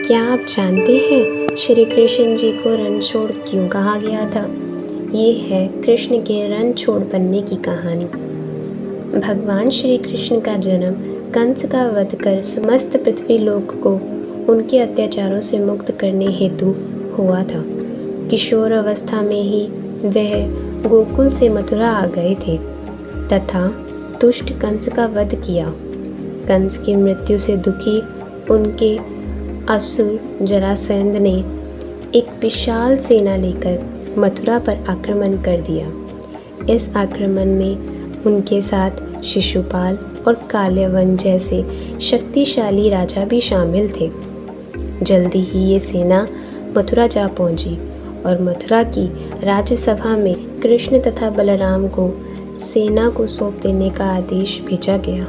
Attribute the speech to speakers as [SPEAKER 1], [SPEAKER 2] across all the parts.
[SPEAKER 1] क्या आप जानते हैं श्री कृष्ण जी को रणछोड़ क्यों कहा गया था? ये है कृष्ण के रणछोड़ बनने की कहानी। भगवान श्री कृष्ण का जन्म कंस का वध कर समस्त पृथ्वी लोक को उनके अत्याचारों से मुक्त करने हेतु हुआ था। किशोर अवस्था में ही वह गोकुल से मथुरा आ गए थे तथा दुष्ट कंस का वध किया। कंस की मृत्यु से दुखी उनके असुर जरासंध ने एक विशाल सेना लेकर मथुरा पर आक्रमण कर दिया। इस आक्रमण में उनके साथ शिशुपाल और काल्यवन जैसे शक्तिशाली राजा भी शामिल थे। जल्दी ही ये सेना मथुरा जा पहुंची और मथुरा की राज्यसभा में कृष्ण तथा बलराम को सेना को सौंप देने का आदेश भेजा गया।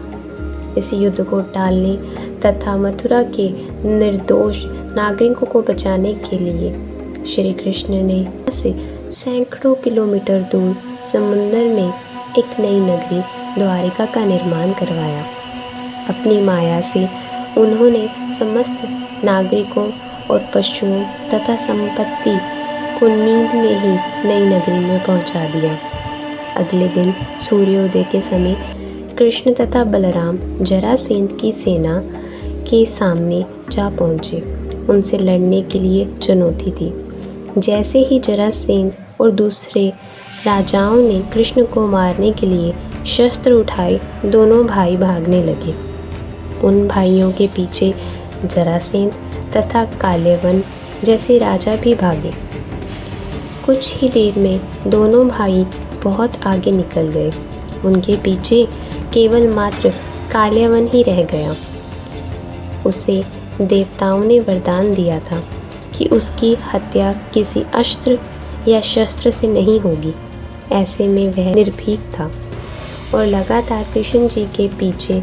[SPEAKER 1] इस युद्ध को टालने तथा मथुरा के निर्दोष नागरिकों को बचाने के लिए श्री कृष्ण ने से सैकड़ों किलोमीटर दूर समुद्र में एक नई नगरी द्वारिका का निर्माण करवाया। अपनी माया से उन्होंने समस्त नागरिकों और पशुओं तथा संपत्ति को नींद में ही नई नगरी में पहुंचा दिया। अगले दिन सूर्योदय के समय कृष्ण तथा बलराम जरासेंध की सेना के सामने जा पहुँचे। उनसे लड़ने के लिए चुनौती थी। जैसे ही जरासेंध और दूसरे राजाओं ने कृष्ण को मारने के लिए शस्त्र उठाए, दोनों भाई भागने लगे। उन भाइयों के पीछे जरासेंध तथा काल्यवन जैसे राजा भी भागे। कुछ ही देर में दोनों भाई बहुत आगे निकल गए। उनके पीछे केवल मात्र काल्यवन ही रह गया। उसे देवताओं ने वरदान दिया था कि उसकी हत्या किसी अस्त्र या शस्त्र से नहीं होगी। ऐसे में वह निर्भीक था और लगातार कृष्ण जी के पीछे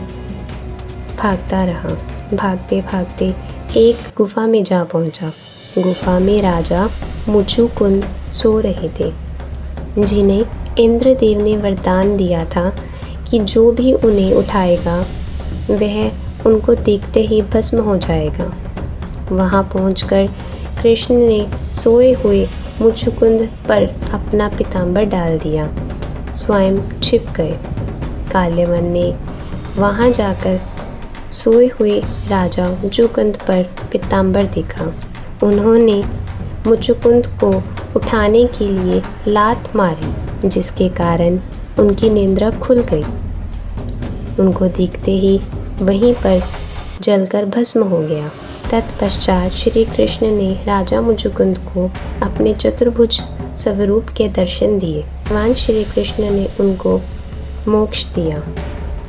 [SPEAKER 1] भागता रहा। भागते भागते एक गुफा में जा पहुंचा। गुफा में राजा मुचुकुंद सो रहे थे, जिन्हें इंद्रदेव ने वरदान दिया था कि जो भी उन्हें उठाएगा वह उनको देखते ही भस्म हो जाएगा। वहां पहुंचकर कृष्ण ने सोए हुए मुचुकुंद पर अपना पीताम्बर डाल दिया, स्वयं छिप गए। काल्यवन ने वहां जाकर सोए हुए राजा मुचुकुंद पर पीताम्बर देखा। उन्होंने मुचुकुंद को उठाने के लिए लात मारी, जिसके कारण उनकी निद्रा खुल गई। उनको देखते ही वहीं पर जलकर भस्म हो गया। तत्पश्चात श्री कृष्ण ने राजा मुचुकुंद को अपने चतुर्भुज स्वरूप के दर्शन दिए। भगवान श्री कृष्ण ने उनको मोक्ष दिया।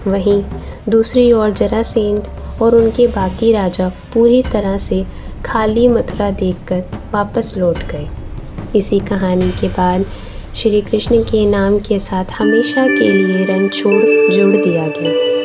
[SPEAKER 1] वहीं दूसरी ओर जरासेंध और उनके बाकी राजा पूरी तरह से खाली मथुरा देखकर वापस लौट गए। इसी कहानी के बाद श्री कृष्ण के नाम के साथ हमेशा के लिए रणछोड़ जोड़ दिया गया।